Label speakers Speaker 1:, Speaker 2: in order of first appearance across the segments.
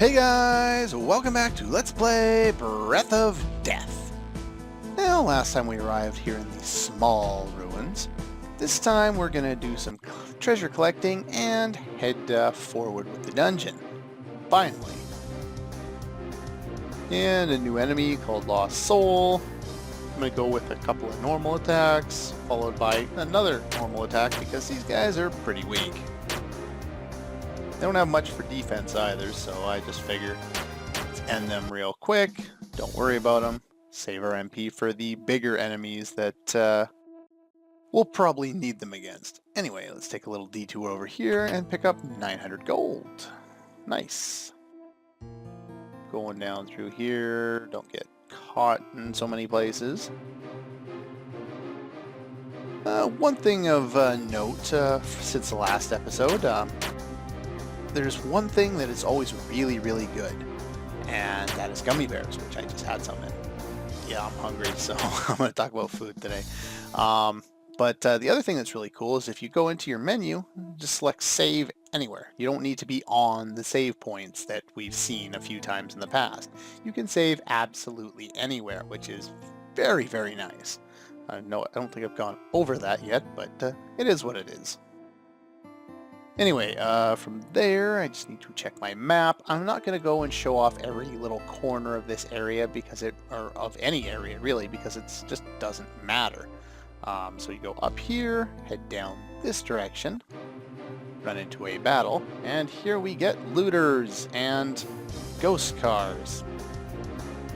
Speaker 1: Hey guys, welcome back to Let's Play Breath of Death. Now, last time we arrived here in these small ruins. This time we're going to do some treasure collecting and head forward with the dungeon. Finally. And a new enemy called Lost Soul. I'm going to go with a couple of normal attacks, followed by another normal attack because these guys are pretty weak. They don't have much for defense either, so I just figure let's end them real quick. Don't worry about them. Save our MP for the bigger enemies that we'll probably need them against. Anyway, let's take a little detour over here and pick up 900 gold. Nice. Going down through here. Don't get caught in so many places. One thing of note since the last episode, there's one thing that is always really, really good, and that is gummy bears, which I just had some in. Yeah, I'm hungry, so I'm going to talk about food today. But the other thing that's really cool is if you go into your menu, just select Save Anywhere. You don't need to be on the save points that we've seen a few times in the past. You can save absolutely anywhere, which is very, very nice. No, I don't think I've gone over that yet, but it is what it is. Anyway, from there, I just need to check my map. I'm not going to go and show off every little corner of this area because or of any area really, because it just doesn't matter. So you go up here, head down this direction, run into a battle, and here we get looters and ghost cars.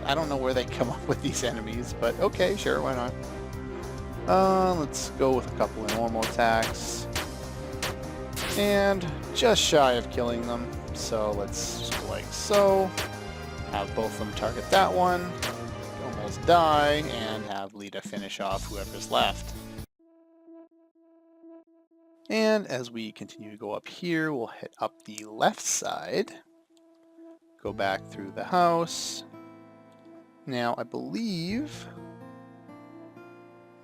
Speaker 1: I don't know where they come up with these enemies, but okay, sure, why not? Let's go with a couple of normal attacks. And just shy of killing them, so let's just go like so. Have both of them target that one, almost die, and have Lita finish off whoever's left. And as we continue to go up here, we'll hit up the left side, go back through the house. Now, I believe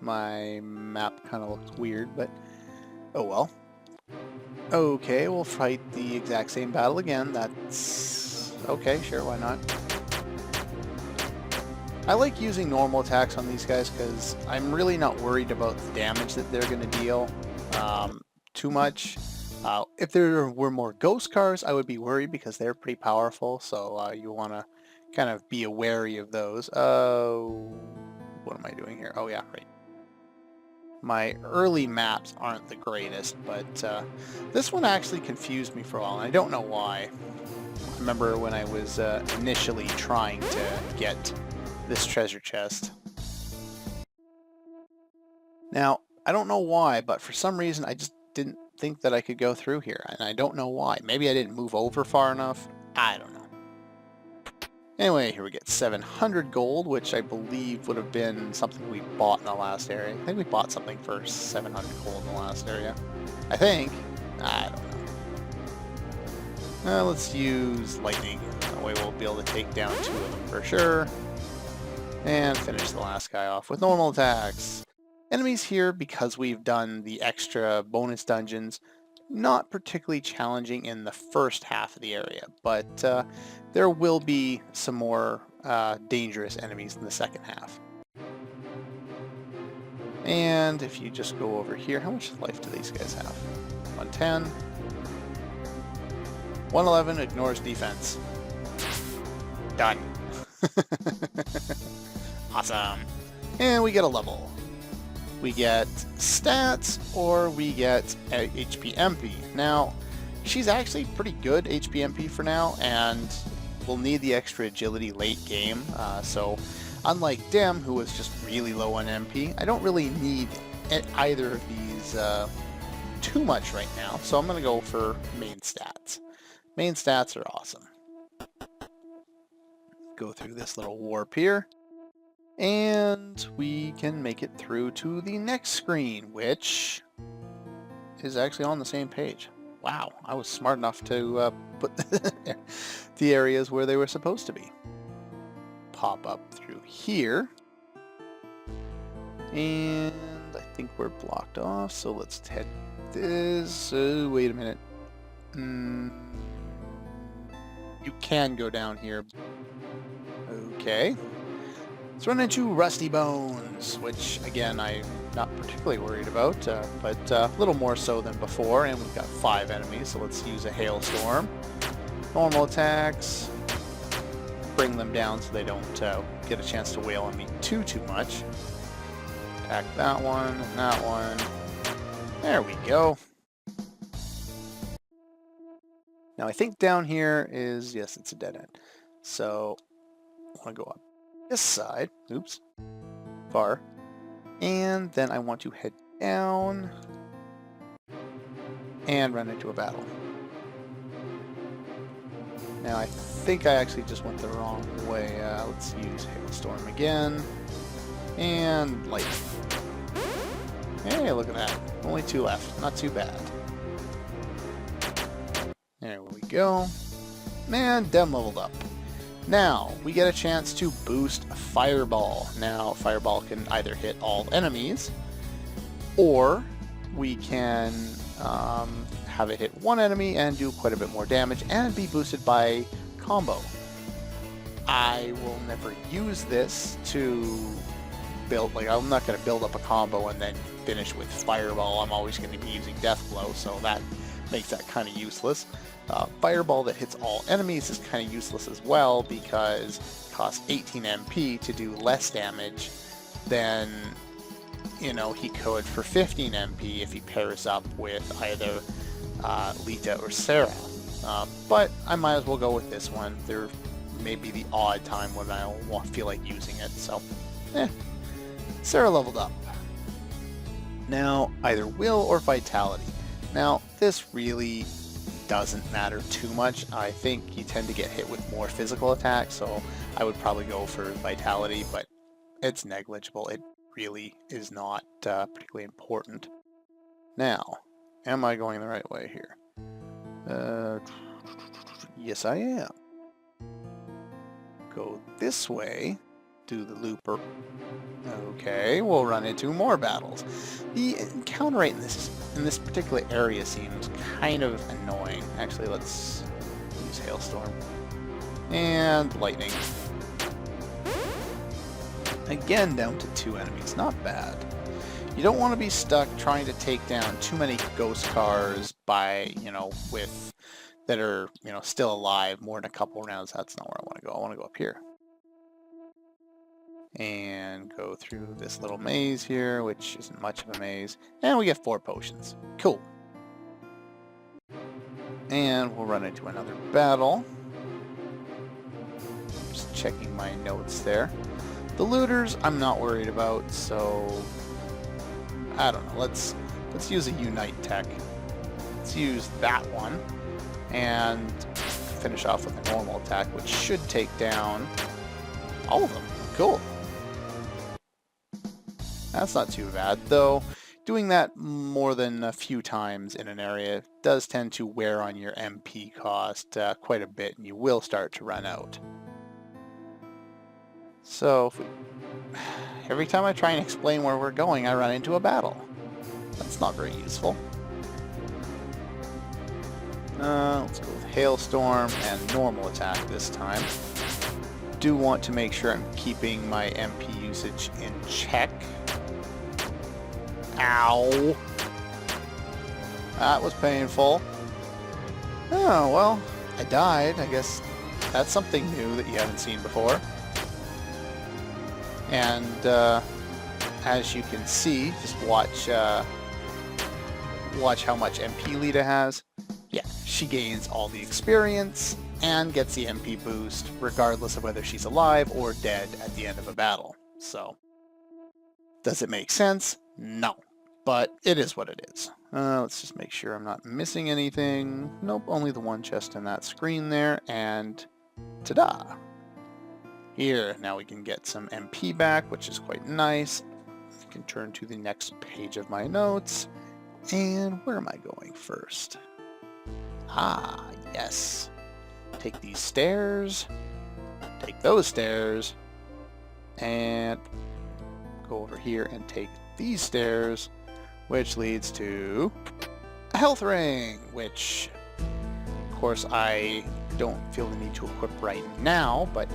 Speaker 1: my map kind of looks weird, but oh well. Okay, we'll fight the exact same battle again. That's okay, sure, why not? I like using normal attacks on these guys because I'm really not worried about the damage that they're going to deal too much. If there were more ghost cars, I would be worried because they're pretty powerful, so you want to kind of be wary of those. What am I doing here? Oh yeah, right. My early maps aren't the greatest, but this one actually confused me for a while, and I don't know why. I remember when I was initially trying to get this treasure chest. Now, I don't know why, but for some reason I just didn't think that I could go through here, and I don't know why. Maybe I didn't move over far enough? I don't know. Anyway, here we get 700 gold, which I believe would have been something we bought in the last area. I think we bought something for 700 gold in the last area. I think. I don't know. Let's use lightning. That way we'll be able to take down 2 of them for sure. And finish the last guy off with normal attacks. Enemies here, because we've done the extra bonus dungeons, not particularly challenging in the first half of the area, but there will be some more dangerous enemies in the second half. And if you just go over here, how much life do these guys have? 110. 111 ignores defense. Done. Awesome. And we get a level. We get stats, or we get HP MP. Now, she's actually pretty good HP MP for now, and we'll need the extra agility late game. So, unlike Dem, who was just really low on MP, I don't really need either of these too much right now. So I'm going to go for main stats. Main stats are awesome. Go through this little warp here. And we can make it through to the next screen, which is actually on the same page. Wow, I was smart enough to put the areas where they were supposed to be. Pop up through here. And I think we're blocked off, so let's head this. Wait a minute. You can go down here. Okay. Let's run into Rusty Bones, which, again, I'm not particularly worried about, but a little more so than before, and we've got 5 enemies, so let's use a Hailstorm. Normal attacks. Bring them down so they don't get a chance to wail on me too much. Attack that one, and that one. There we go. Now I think down here is, yes, it's a dead end. So I want to go up this side. Oops. Far. And then I want to head down and run into a battle. Now I think I actually just went the wrong way. Let's use Hailstorm again. And Lightning. Hey, look at that. Only 2 left. Not too bad. There we go. And Dem leveled up. Now, we get a chance to boost Fireball. Now, Fireball can either hit all enemies, or we can have it hit one enemy and do quite a bit more damage and be boosted by combo. I will never use this to build, like, I'm not going to build up a combo and then finish with Fireball. I'm always going to be using Death Blow, so that makes that kind of useless. Fireball that hits all enemies is kind of useless as well because it costs 18 MP to do less damage than, you know, he could for 15 MP if he pairs up with either Lita or Sarah. But I might as well go with this one. There may be the odd time when I don't feel like using it, so Sarah leveled up. Now, either Will or Vitality. Now, this really doesn't matter too much. I think you tend to get hit with more physical attacks, so I would probably go for Vitality, but it's negligible. It really is not particularly important. Now, am I going the right way here? Yes, I am. Go this way. Do the looper. Okay, we'll run into more battles. The encounter rate in this particular area seems kind of annoying. Actually, let's use Hailstorm. And Lightning. Again, down to 2 enemies. Not bad. You don't want to be stuck trying to take down too many ghost cars by, with that are, still alive more than a couple rounds. That's not where I want to go. I want to go up here. And go through this little maze here, which isn't much of a maze. And we get 4 potions. Cool. And we'll run into another battle. Just checking my notes there. The looters I'm not worried about, so I don't know. Let's use a Unite tech. Let's use that one and finish off with a normal attack, which should take down all of them. Cool. That's not too bad, though. Doing that more than a few times in an area does tend to wear on your MP cost quite a bit, and you will start to run out. So, every time I try and explain where we're going, I run into a battle. That's not very useful. Let's go with Hailstorm and normal attack this time. Do want to make sure I'm keeping my MP usage in check. Ow! That was painful. Oh, well, I died. I guess that's something new that you haven't seen before. And as you can see, just watch how much MP Lita has. Yeah, she gains all the experience and gets the MP boost regardless of whether she's alive or dead at the end of a battle. So, does it make sense? No, but it is what it is. Let's just make sure I'm not missing anything. Nope, only the one chest in that screen there, and ta-da! Here, now we can get some MP back, which is quite nice. I can turn to the next page of my notes, and where am I going first? Ah, yes. Take these stairs, take those stairs, and go over here and take these stairs, which leads to a health ring, which course, I don't feel the need to equip right now, but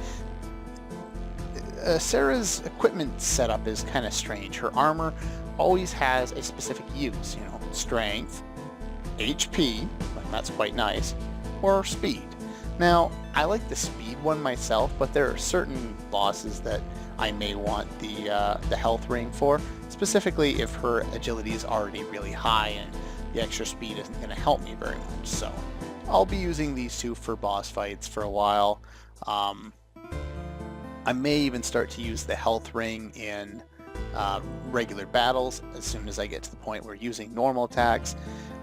Speaker 1: Sarah's equipment setup is kind of strange. Her armor always has a specific use, you know, strength, HP, and that's quite nice, or speed. Now, I like the speed one myself, but there are certain bosses that I may want the health ring for, specifically if her agility is already really high and the extra speed isn't going to help me very much. So I'll be using these two for boss fights for a while. I may even start to use the health ring in regular battles as soon as I get to the point where using normal attacks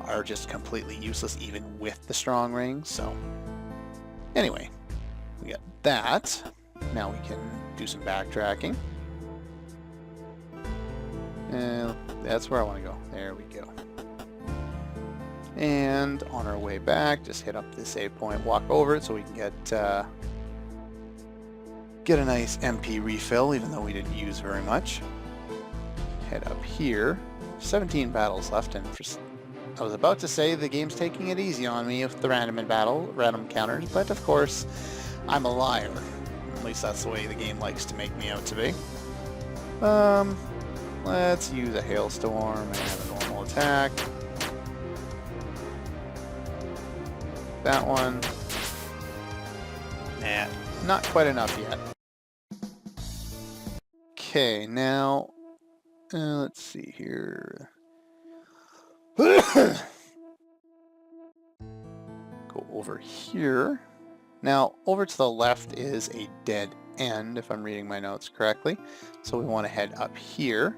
Speaker 1: are just completely useless even with the strong ring. So anyway, we got that. Now we can do some backtracking. And that's where I want to go. There we go. And on our way back, just hit up the save point, walk over it so we can get a nice MP refill, even though we didn't use very much. Head up here. 17 battles left, and I was about to say the game's taking it easy on me with the random encounters, but of course, I'm a liar. At least that's the way the game likes to make me out to be. Let's use a hailstorm and a normal attack. That one. Nah, not quite enough yet. Okay, now, let's see here. Go over here. Now, over to the left is a dead end, if I'm reading my notes correctly. So we want to head up here.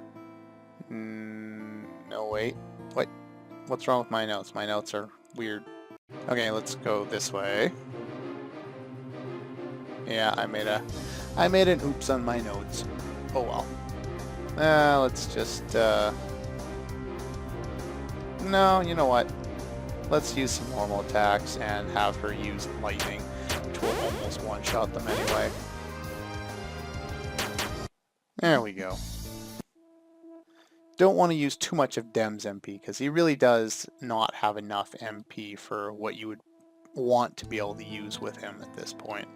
Speaker 1: No, wait. What's wrong with my notes? My notes are weird. Okay, let's go this way. Yeah, I made an oops on my notes. Oh well. Let's just, no, you know what? Let's use some normal attacks and have her use lightning, which will almost one-shot them anyway. There we go. Don't want to use too much of Dem's MP, because he really does not have enough MP for what you would want to be able to use with him at this point.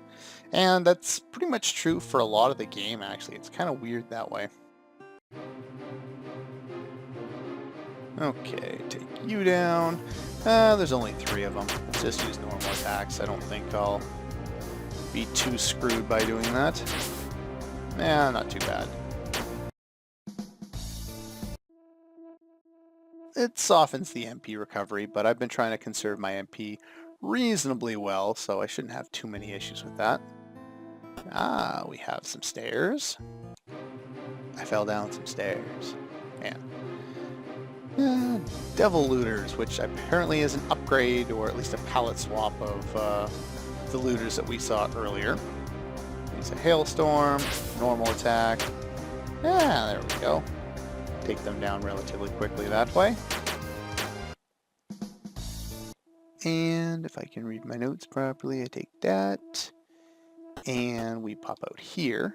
Speaker 1: And that's pretty much true for a lot of the game, actually. It's kind of weird that way. Okay, take you down. There's only 3 of them. Let's just use normal attacks. I don't think I'll be too screwed by doing that. Nah, not too bad. It softens the MP recovery, but I've been trying to conserve my MP reasonably well, so I shouldn't have too many issues with that. Ah, we have some stairs. I fell down some stairs. Man. Devil Looters, which apparently is an upgrade, or at least a palette swap of the looters that we saw earlier. Use a hailstorm, normal attack. Yeah, there we go. Take them down relatively quickly that way. And if I can read my notes properly, I take that. And we pop out here.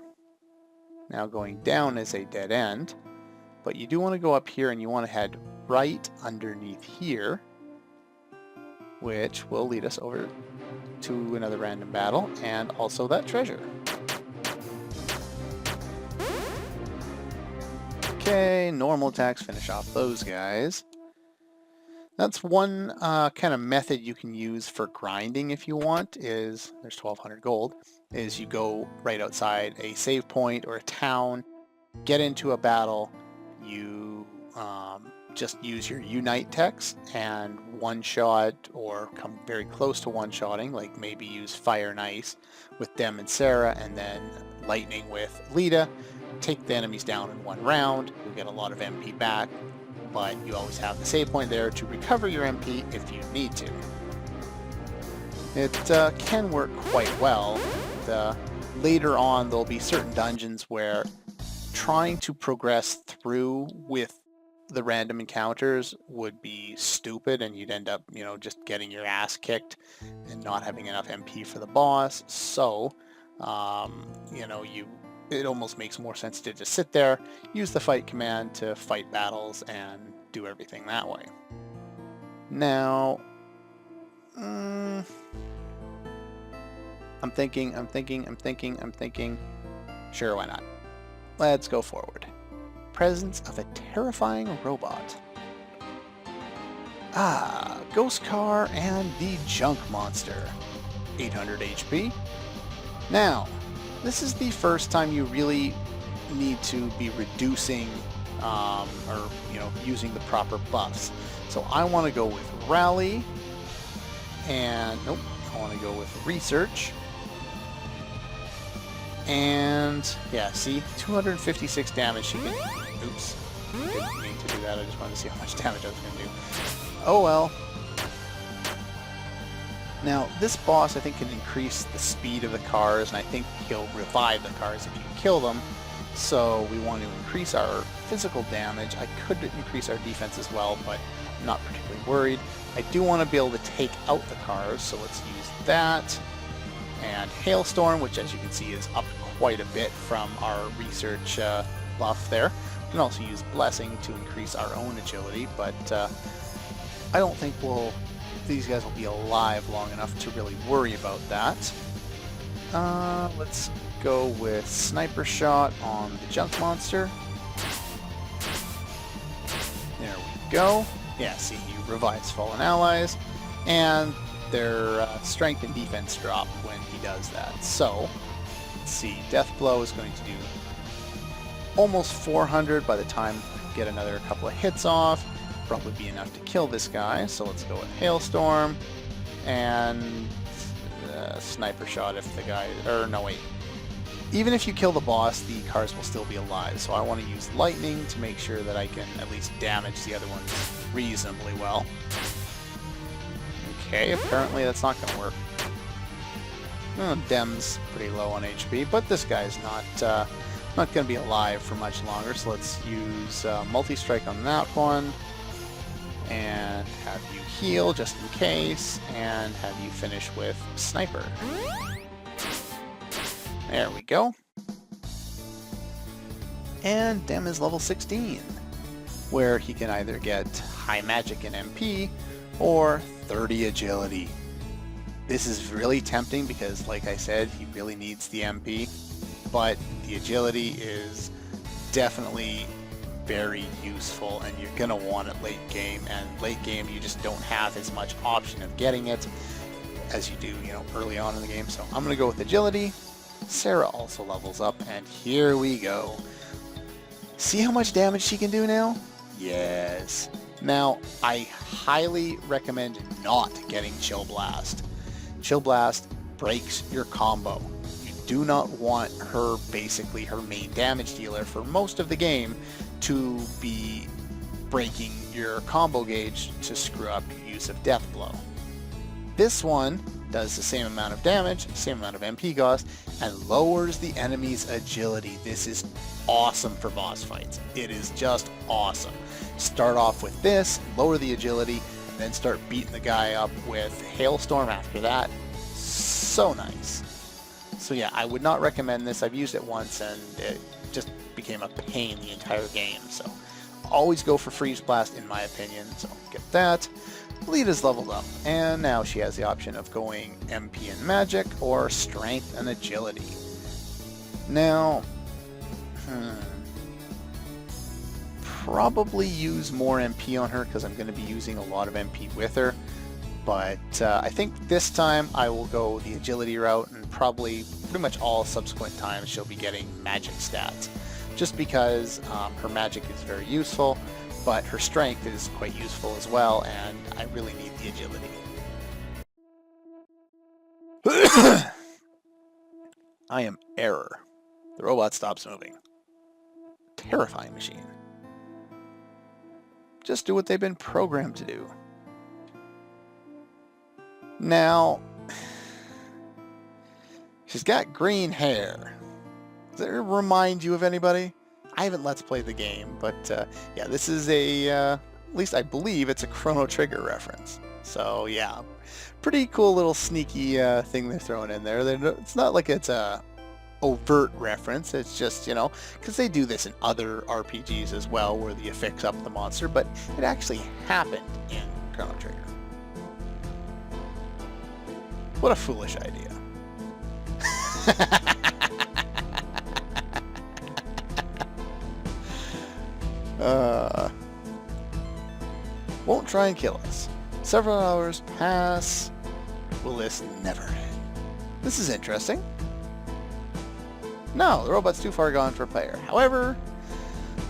Speaker 1: Now going down is a dead end. But you do want to go up here and you want to head right underneath here, which will lead us over to another random battle and also that treasure. Okay, normal attacks finish off those guys. That's one kind of method you can use for grinding if you want, is, there's 1200 gold, is you go right outside a save point or a town, get into a battle, you just use your Unite techs and one-shot or come very close to one-shotting, like maybe use Fire and Ice with Dem and Sarah, and then Lightning with Lita. Take the enemies down in one round. You'll get a lot of MP back, but you always have the save point there to recover your MP if you need to. It can work quite well. Later on, there'll be certain dungeons where trying to progress through with the random encounters would be stupid, and you'd end up, just getting your ass kicked and not having enough MP for the boss. So, it almost makes more sense to just sit there, use the fight command to fight battles, and do everything that way. Now, I'm thinking. Sure, why not? Let's go forward. Presence of a terrifying robot. Ah, Ghost Car and the Junk Monster. 800 HP. Now, this is the first time you really need to be reducing or, using the proper buffs. So I want to go with Rally, and nope, I want to go with Research. And yeah, see, 256 damage she can. Oops, didn't mean to do that. I just wanted to see how much damage I was going to do. Oh well. Now, this boss, I think, can increase the speed of the cars, and I think he'll revive the cars if you kill them. So we want to increase our physical damage. I could increase our defense as well, but I'm not particularly worried. I do want to be able to take out the cars, so let's use that. And Hailstorm, which as you can see is up quite a bit from our research buff there. We can also use Blessing to increase our own agility, but I don't think these guys will be alive long enough to really worry about that. Let's go with Sniper Shot on the Junk Monster. There we go. Yeah, see, he revives fallen allies, and their strength and defense drop when he does that. So, let's see, Death Blow is going to do almost 400 by the time I get another couple of hits off. Probably be enough to kill this guy, so let's go with Hailstorm and Sniper Shot if the guy, or no wait, even if you kill the boss, the cars will still be alive, so I want to use Lightning to make sure that I can at least damage the other ones reasonably well. Okay, apparently that's not going to work. Dem's pretty low on HP, but this guy's not going to be alive for much longer, so let's use Multi-Strike on that one. And have you heal just in case, and have you finish with Sniper. There we go. And Dem is level 16, where he can either get high magic and MP, or 30 agility. This is really tempting because, like I said, he really needs the MP, but the agility is definitely very useful, and you're going to want it late game, and late game you just don't have as much option of getting it as you do, early on in the game. So I'm going to go with agility. Sarah also levels up, and here we go. See how much damage she can do now? Yes. Now, I highly recommend not getting Chill Blast. Chill Blast breaks your combo. You do not want her, basically her main damage dealer for most of the game, to be breaking your combo gauge to screw up your use of Death Blow. This one does the same amount of damage, same amount of MP cost, and lowers the enemy's agility. This is awesome for boss fights. It is just awesome. Start off with this, lower the agility, and then start beating the guy up with Hailstorm after that. So nice. So yeah, I would not recommend this. I've used it once and it just became a pain the entire game. So always go for Freeze Blast in my opinion. So get that. Lita's leveled up, and now she has the option of going MP and Magic or Strength and Agility. Now, probably use more MP on her because I'm going to be using a lot of MP with her. But I think this time I will go the Agility route, and probably pretty much all subsequent times she'll be getting Magic stats. Just because her Magic is very useful, but her Strength is quite useful as well, and I really need the Agility. I am Error. The robot stops moving. Terrifying machine. Just do what they've been programmed to do. Now, she's got green hair. Does it remind you of anybody? I haven't Let's Played the game, but yeah, this is a, at least I believe it's a Chrono Trigger reference. So yeah, pretty cool little sneaky thing they're throwing in there. It's not like it's a overt reference, it's just, because they do this in other RPGs as well, where you fix up the monster, but it actually happened in Chrono Trigger. What a foolish idea. Won't try and kill us. Several hours pass. Will this never end? This is interesting. No, the robot's too far gone for a player. However,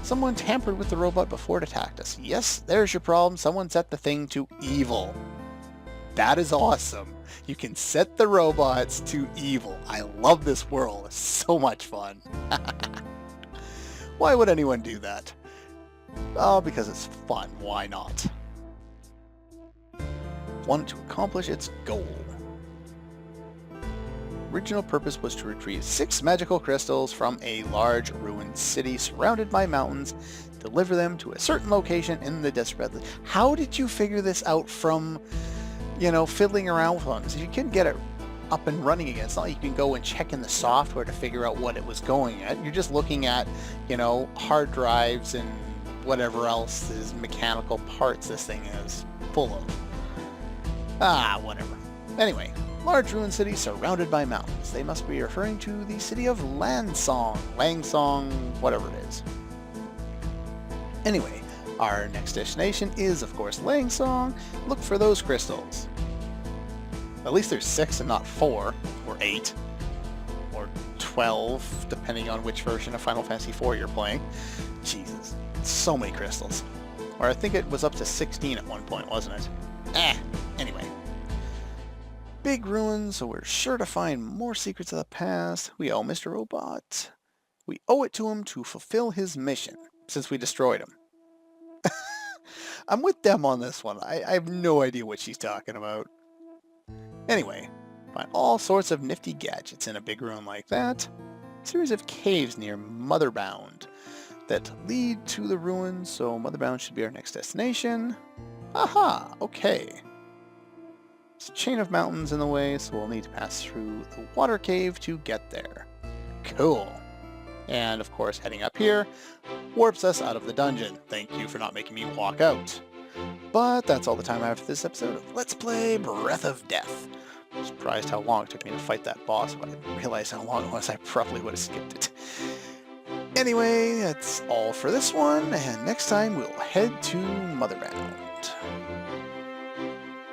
Speaker 1: someone tampered with the robot before it attacked us. Yes, there's your problem. Someone set the thing to evil. That is awesome. You can set the robots to evil. I love this world. It's so much fun. Why would anyone do that? Oh, because it's fun. Why not? Wanted to accomplish its goal. Original purpose was to retrieve 6 magical crystals from a large ruined city surrounded by mountains, deliver them to a certain location in the desert. How did you figure this out from, fiddling around with ones? If you can get it up and running again, it's not like you can go and check in the software to figure out what it was going at. You're just looking at, hard drives and whatever else is mechanical parts this thing is full of. Whatever. Anyway, large ruined city surrounded by mountains. They must be referring to the city of Langsong, whatever it is. Anyway, our next destination is, of course, Langsong. Look for those crystals. At least there's 6 and not 4, or 8, or 12, depending on which version of Final Fantasy IV you're playing. Jesus, so many crystals. Or I think it was up to 16 at one point, wasn't it? Anyway. Big ruins, so we're sure to find more secrets of the past. We owe Mr. Robot. We owe it to him to fulfill his mission, since we destroyed him. I'm with them on this one. I have no idea what she's talking about. Anyway, find all sorts of nifty gadgets in a big ruin like that. A series of caves near Motherbound that lead to the ruins, so Motherbound should be our next destination. Aha, okay. There's a chain of mountains in the way, so we'll need to pass through the water cave to get there. Cool. And of course, heading up here warps us out of the dungeon. Thank you for not making me walk out. But that's all the time I have for this episode of Let's Play Breath of Death. I'm surprised how long it took me to fight that boss. If I didn't realize how long it was, I probably would have skipped it. Anyway, that's all for this one, and next time we'll head to Motherbound.